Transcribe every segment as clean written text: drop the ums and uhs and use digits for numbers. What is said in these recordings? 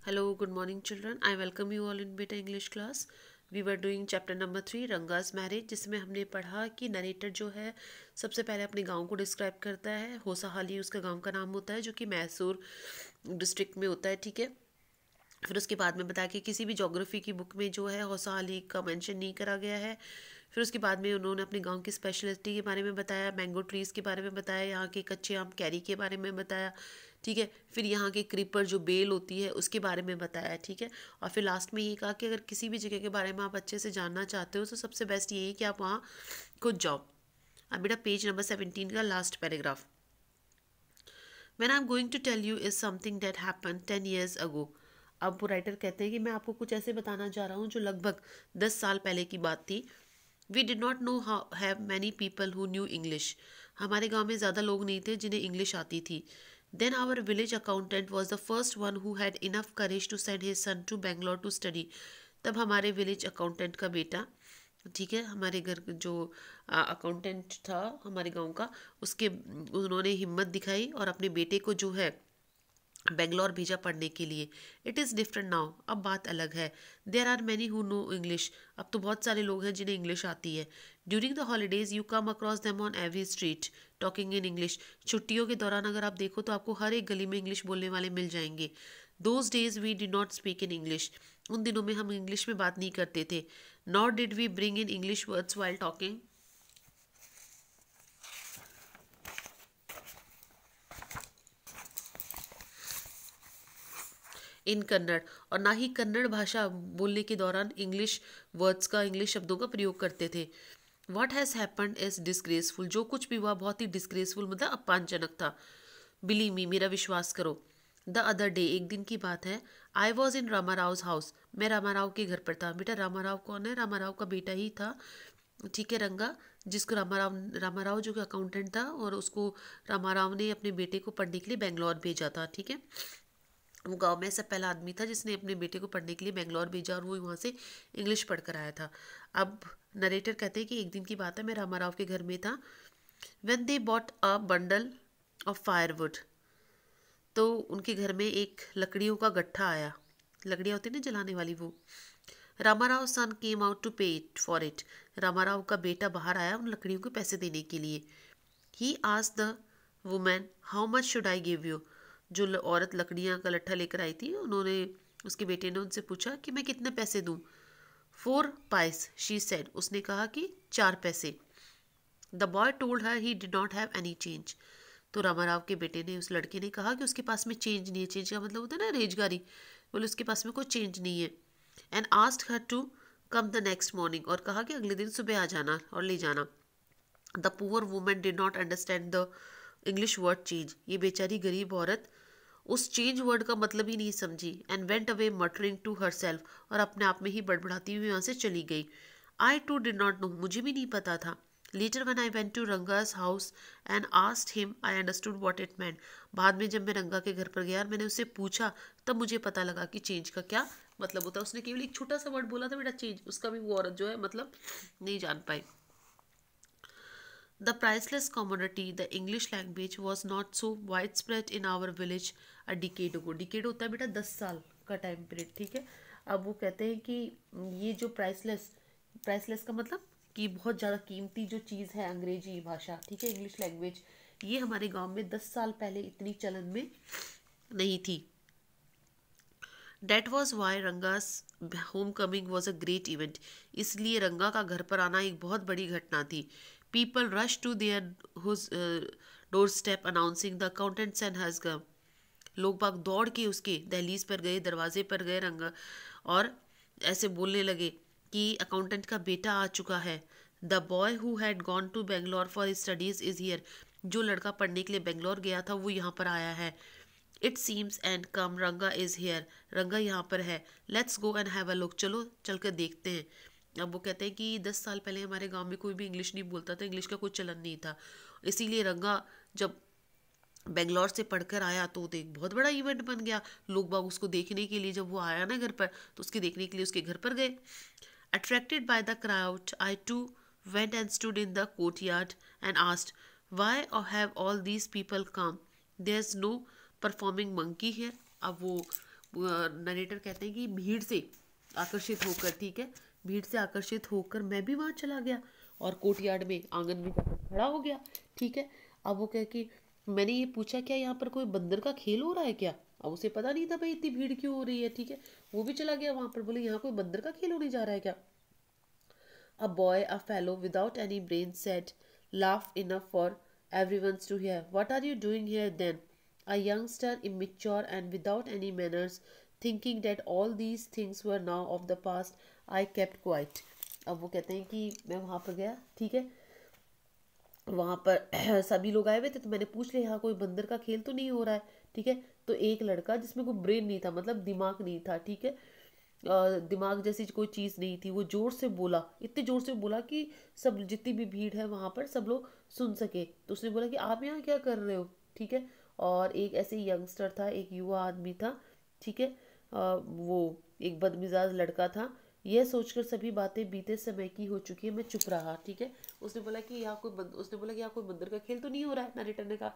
Hello, good morning, children. I welcome you all in Beta English class. We were doing chapter number 3 Ranga's marriage, जिसमें हमने पढ़ा कि narrator जो है सबसे पहले अपने गांव को डिस्क्राइब करता है। होसाहाली उसका गांव का नाम होता है, जो कि मैसूर डिस्ट्रिक्ट में होता है। ठीक है। फिर उसके बाद में बताया कि किसी भी ज्योग्राफी की बुक में जो है होसाहाली का मेंशन नहीं करा गया है। फिर उसके बाद में उन्होंने अपने गांव की स्पेशलिटी के बारे में बताया, मैंगो ट्रीज़ के बारे में बताया, यहाँ के कच्चे आम कैरी के बारे में बताया। ठीक है। फिर यहाँ के क्रीपर जो बेल होती है उसके बारे में बताया। ठीक है। और फिर लास्ट में ये कहा कि अगर किसी भी जगह के बारे में आप अच्छे से जानना चाहते हो तो सबसे बेस्ट ये है कि आप वहाँ खुद जाओ। अब बेटा पेज नंबर 17 का last paragraph. When I'm going to tell you is something that happened 10 years ago. अब वो राइटर कहते हैं कि मैं आपको कुछ ऐसे बताना जा रहा हूँ जो लगभग 10 साल पहले की बात थी। We did not know how have many people who knew English. हमारे गांव में ज़्यादा लोग नहीं थे जिन्हें इंग्लिश आती थी. Then our village accountant was the first one who had enough courage to send his son to Bangalore to study. तब हमारे विलेज अकाउंटेंट का बेटा, ठीक है, हमारे घर जो अकाउंटेंट था हमारे गांव का, उसके उन्होंने हिम्मत दिखाई और अपने बेटे को जो है बेंगलोर भेजा पढ़ने के लिए। इट इज़ डिफरेंट नाउ, अब बात अलग है। There are many who know English, अब तो बहुत सारे लोग हैं जिन्हें इंग्लिश आती है। During the holidays you come across them on every street talking in English. छुट्टियों के दौरान अगर आप देखो तो आपको हर एक गली में इंग्लिश बोलने वाले मिल जाएंगे। Those days we did not speak in English, उन दिनों में हम इंग्लिश में बात नहीं करते थे। Not did we bring in English words while talking, in Kannada, और ना ही कन्नड़ भाषा बोलने के दौरान इंग्लिश वर्ड्स का, इंग्लिश शब्दों का प्रयोग करते थे। What has happened is disgraceful, जो कुछ भी हुआ बहुत ही डिस्ग्रेसफुल मतलब अपमानजनक था। बिलीव मी, मेरा विश्वास करो। द अदर डे, एक दिन की बात है, I was in Ramarao house, मैं रामाराव के घर पर था। बेटा रामाराव कौन है? रामाराव का बेटा ही था, ठीक है, रंगा, जिसको रामाराव जो कि अकाउंटेंट था और उसको रामाराव ने अपने बेटे को पढ़ने के लिए बेंगलोर भेजा था। ठीक है। वो गांव में ऐसा पहला आदमी था जिसने अपने बेटे को पढ़ने के लिए बेंगलोर भेजा और वो वहाँ से इंग्लिश पढ़ कर आया था। अब नरेटर कहते हैं कि एक दिन की बात है, मैं रामाराव के घर में था। When they bought a bundle of firewood, तो उनके घर में एक लकड़ियों का गट्ठा आया। लकड़ियाँ होती है ना जलाने वाली, वो। रामाराव सन केम आउट टू पे इट फॉर इट, रामाराव का बेटा बाहर आया उन लकड़ियों के पैसे देने के लिए। He asked the women how much should I give you, जो औरत लकड़ियाँ का लट्ठा लेकर आई थी, उन्होंने, उसके बेटे ने उनसे पूछा कि मैं कितने पैसे दूँ। 4 पाइस, शी सेड, उसने कहा कि 4 पैसे। The boy told her he did not have any change, तो रामाराव के बेटे ने, उस लड़के ने कहा कि उसके पास में चेंज नहीं है। चेंज का मतलब होता है ना रेजगारी, बोले उसके पास में कोई चेंज नहीं है। And asked her to come the next morning, और कहा कि अगले दिन सुबह आ जाना और ले जाना। The poor women did not understand the English word change, ये बेचारी गरीब औरत उस चेंज वर्ड का मतलब ही नहीं समझी। And went away muttering to herself, और अपने आप में ही बड़बड़ाती हुई वहाँ से चली गई। I too did not know, मुझे भी नहीं पता था। Later on I went to Ranga's house and asked him I understood what it meant, बाद में जब मैं रंगा के घर पर गया और मैंने उससे पूछा तब मुझे पता लगा कि चेंज का क्या मतलब होता है। उसने केवल एक छोटा सा वर्ड बोला था बेटा चेंज, उसका भी वो औरत जो है मतलब नहीं जान पाई। The priceless commodity, the English language, was not so widespread in our village a decade ago. Decade होता है बेटा 10 साल का टाइम पीरियड, ठीक है। अब वो कहते हैं कि ये जो प्राइसलेस, प्राइसलेस का मतलब कि बहुत ज़्यादा कीमती जो चीज़ है अंग्रेजी भाषा, ठीक है, इंग्लिश लैंग्वेज, ये हमारे गांव में 10 साल पहले इतनी चलन में नहीं थी। That was why Ranga's homecoming was a great event. इसलिए रंगा का घर पर आना एक बहुत बड़ी घटना थी। People rushed to their whose doorstep announcing the accountants and has come. लोग बाग दौड़ के उसके दहलीज पर गए, दरवाजे पर गए रंगा, और ऐसे बोलने लगे कि अकाउंटेंट का बेटा आ चुका है। The boy who had gone to Bangalore for studies is here, जो लड़का पढ़ने के लिए बेंगलोर गया था वो यहाँ पर आया है। इट सीम्स एंड कम, रंगा इज हेयर, रंगा यहाँ पर है। Let's go and have a look, चलो चल कर देखते हैं। अब वो कहते हैं कि 10 साल पहले हमारे गांव में कोई भी इंग्लिश नहीं बोलता था, इंग्लिश का कोई चलन नहीं था, इसीलिए रंगा जब बेंगलोर से पढ़कर आया तो एक बहुत बड़ा इवेंट बन गया। लोग बाग उसको देखने के लिए, जब वो आया ना घर पर, तो उसके देखने के लिए उसके घर पर गए। Attracted by the crowd I too went and stood in the courtyard and asked why have all these people come, there is no performing monkey here. अब वो नरेटर कहते हैं कि भीड़ से आकर्षित होकर, ठीक है, भीड़ से आकर्षित होकर मैं भी वहाँ चला गया और कोर्टयार्ड में, आंगन में जाकर खड़ा हो गया, ठीक है। अब वो कह कि मैंने ये पूछा क्या यहाँ पर कोई बंदर का खेल हो रहा है क्या। अब उसे पता नहीं था भाई इतनी भीड़ क्यों हो रही है, ठीक है। वो भी चला गया वहाँ पर, बोले यहाँ कोई बंदर का खेल होने जा रहा है क्या। A boy, a fellow without any brains said, laugh enough for everyone to hear. What are you doing here then? A youngster, immature and without any manners, thinking that all these things were now of the past, I kept quiet. अब वो कहते हैं कि मैं वहाँ पर गया, ठीक है, वहाँ पर सभी लोग आए हुए थे, तो मैंने पूछ लिया यहाँ कोई बंदर का खेल तो नहीं हो रहा है, ठीक है। तो एक लड़का जिसमें कोई ब्रेन नहीं था, मतलब दिमाग नहीं था, ठीक है, दिमाग जैसी कोई चीज़ नहीं थी, वो जोर से बोला, इतने जोर से बोला कि सब जितनी भी भीड़ है वहाँ पर सब लोग सुन सके। तो उसने बोला कि आप यहाँ क्या कर रहे हो, ठीक है। और एक ऐसे यंगस्टर था, एक युवा आदमी था, ठीक है, वो एक बदमिजाज लड़का था। यह सोचकर सभी बातें बीते समय की हो चुकी है, मैं चुप रहा, ठीक है। उसने बोला कि यहाँ उसने बोला कि यहाँ कोई बंदर का खेल तो नहीं हो रहा है, नरेटर ने कहा।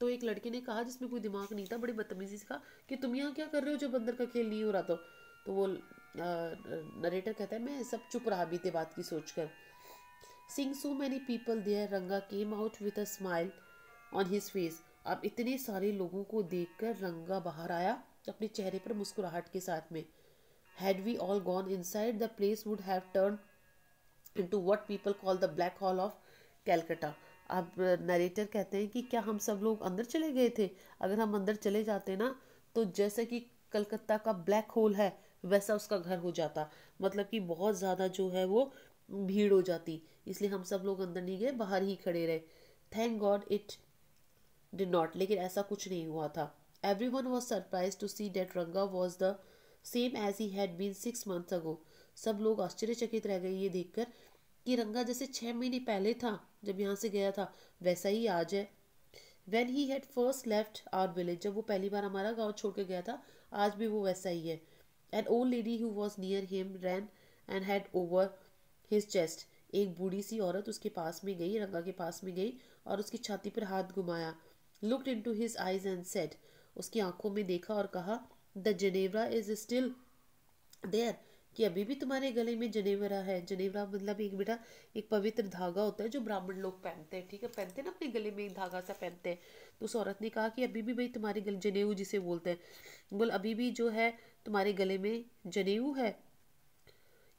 तो एक लड़के ने कहा जिसमें कोई दिमाग नहीं था, बड़ी बदतमीजी से कहा कि तुम यहाँ क्या कर रहे हो जो बंदर का खेल नहीं हो रहा। तो वो नरेटर कहता है मैं सब चुप रहा बीते बात की सोचकर। Seeing so many people there, रंगा came out with a smile on his face. अब इतने सारे लोगों को देखकर रंगा बाहर आया अपने चेहरे पर मुस्कुराहट के साथ में। Had we all gone inside, the place would have turned into what people call the black hole of Calcutta. अब नरेटर कहते हैं कि क्या हम सब लोग अंदर चले गए थे, अगर हम अंदर चले जाते ना तो जैसे कि कलकत्ता का ब्लैक होल है वैसा उसका घर हो जाता, मतलब कि बहुत ज़्यादा जो है वो भीड़ हो जाती, इसलिए हम सब लोग अंदर नहीं गए, बाहर ही खड़े रहे। Thank God it did not, लेकिन ऐसा कुछ नहीं हुआ था। Everyone was surprised to see that Ranga was the same as he had been 6 months ago. सब लोग आश्चर्यचकित रह गए ये देखकर कि रंगा जैसे 6 महीने पहले था जब यहाँ से गया था वैसा ही आज है। When he had first left our village, जब वो पहली बार हमारा गांव छोड़ के गया था, आज भी वो वैसा ही है। An old lady who was near him ran and had over his chest. एक बूढ़ी सी औरत उसके पास में गई, रंगा के पास में गई और उसकी छाती पर हाथ घुमाया। Looked into his eyes and said, उसकी आंखों में देखा और कहा, The Genevra is still there, कि अभी भी तुम्हारे गले में जनेवरा है। जनेवरा मतलब एक बेटा एक पवित्र धागा होता है जो ब्राह्मण लोग पहनते हैं, ठीक है, पहनते हैं ना अपने गले में एक धागा सा पहनते हैं। तो उस औरत ने कहा कि अभी भी भाई तुम्हारे गले, जनेऊ जिसे बोलते हैं, बोल अभी भी जो है तुम्हारे गले में जनेऊ है।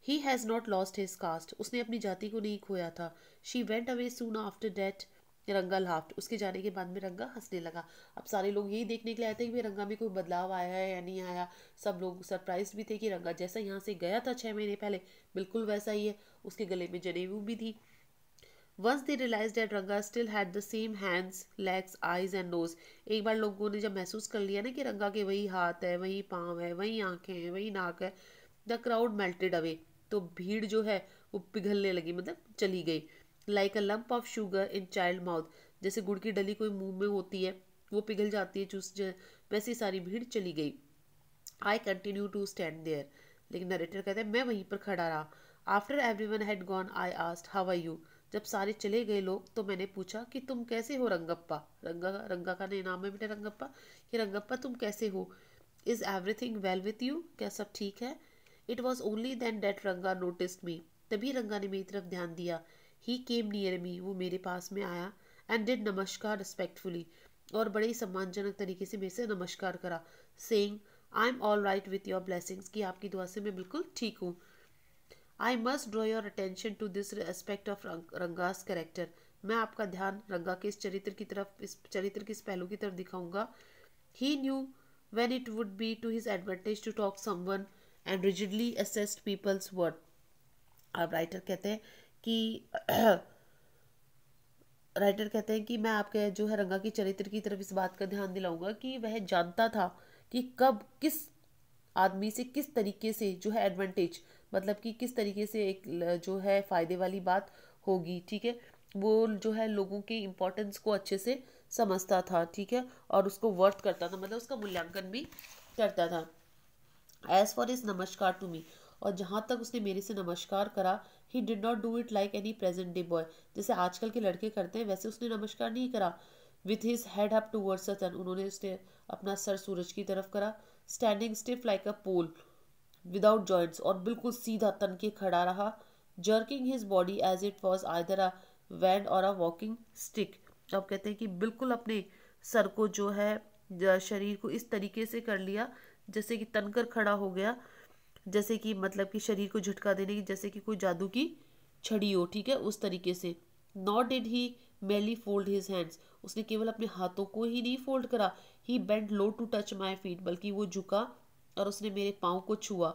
He has not lost his caste, उसने अपनी जाति को नहीं खोया था। She went away soon after that, Ranga laughed, उसके जाने के बाद में रंगा हंसने लगा। अब सारे लोग यही देखने के लिए आए थे कि भाई रंगा में कोई बदलाव आया है या नहीं आया। सब लोग सरप्राइज भी थे कि रंगा जैसा यहाँ से गया था 6 महीने पहले बिल्कुल वैसा ही है, उसके गले में जनेऊ भी थी। Once they realise that Ranga still had the same hands, legs, eyes and nose. एक बार लोगों ने जब महसूस कर लिया ना कि रंगा के वही हाथ है, वही पाँव है, वही आंखें हैं, वही नाक है, द क्राउड मेल्टेड अवे, तो भीड़ जो है वो पिघलने लगी, मतलब चली गई। Like a lump of sugar in child mouth, जैसे गुड़ की डली कोई मुंह में होती है वो पिघल जाती है चूस, वैसी सारी भीड़ चली गई। I continue to stand there, लेकिन नरेटर कहते हैं मैं वहीं पर खड़ा रहा। After everyone had gone I asked how are you, जब सारे चले गए लोग तो मैंने पूछा कि तुम कैसे हो रंगप्पा। रंगा का नाम है बेटा रंगप्पा, कि रंगप्पा तुम कैसे हो। Is everything well with you, क्या सब ठीक है। It was only then that Ranga noticed me, तभी रंगा ने मेरी तरफ ध्यान दिया। ही केम नियर मी, वो मेरे पास में आया, एंड डिड नमस्कार रिस्पेक्टफुली, और बड़े ही सम्मानजनक तरीके से मेरे से नमस्कार करा, saying I am all right with your blessings, कि आपकी दुआ से मैं बिल्कुल ठीक हूँ। I must draw your attention to this aspect of Ranga's character, मैं आपका ध्यान रंगा के इस चरित्र की तरफ, इस चरित्र के इस पहलू की तरफ दिखाऊंगा। ही new when it would be to his advantage to talk someone and rigidly assessed people's word. अब राइटर कहते हैं कि मैं आपके जो है रंगा की चरित्र की तरफ इस बात का ध्यान दिलाऊंगा कि वह जानता था कि कब किस आदमी से किस तरीके से जो है एडवांटेज, मतलब कि किस तरीके से एक जो है फायदे वाली बात होगी, ठीक है। वो जो है लोगों की इम्पोर्टेंस को अच्छे से समझता था, ठीक है, और उसको वर्थ करता था, मतलब उसका मूल्यांकन भी करता था। एज फॉर इज नमस्कार टू मी, और जहाँ तक उसने मेरे से नमस्कार करा, he did not do it like any present day boy, जैसे आजकल के लड़के करते हैं वैसे उसने नमस्कार नहीं करा। With his head up towards the sun, उन्होंने उसने अपना सर सूरज की तरफ करा। Standing stiff like a pole without joints, और बिल्कुल सीधा तन के खड़ा रहा, jerking his body as it was either a van or a walking stick. अब कहते हैं कि बिल्कुल अपने सर को जो है शरीर को इस तरीके से कर लिया जैसे कि तनकर खड़ा हो गया, जैसे कि मतलब कि शरीर को झटका देने की जैसे कि कोई जादू की छड़ी हो, ठीक है, उस तरीके से। Not did he merely fold his hands, उसने केवल अपने हाथों को ही नहीं फोल्ड करा, he bent low to touch my feet, बल्कि वो झुका और उसने मेरे पाँव को छुआ।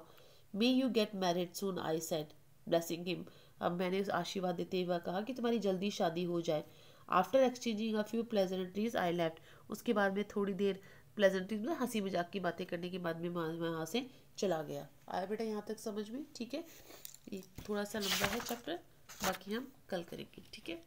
May you get married soon, I said blessing him. अब मैंने उस आशीर्वाद देते हुए कहा कि तुम्हारी जल्दी शादी हो जाए। After exchanging a few pleasantries I left, उसके बाद में थोड़ी देर प्लेजेंट्रीज में हंसी मजाक की बातें करने के बाद में मैं वहाँ से चला गया। आया बेटा यहाँ तक समझ में? ठीक है, ये थोड़ा सा लंबा है चैप्टर, बाकी हम कल करेंगे, ठीक है।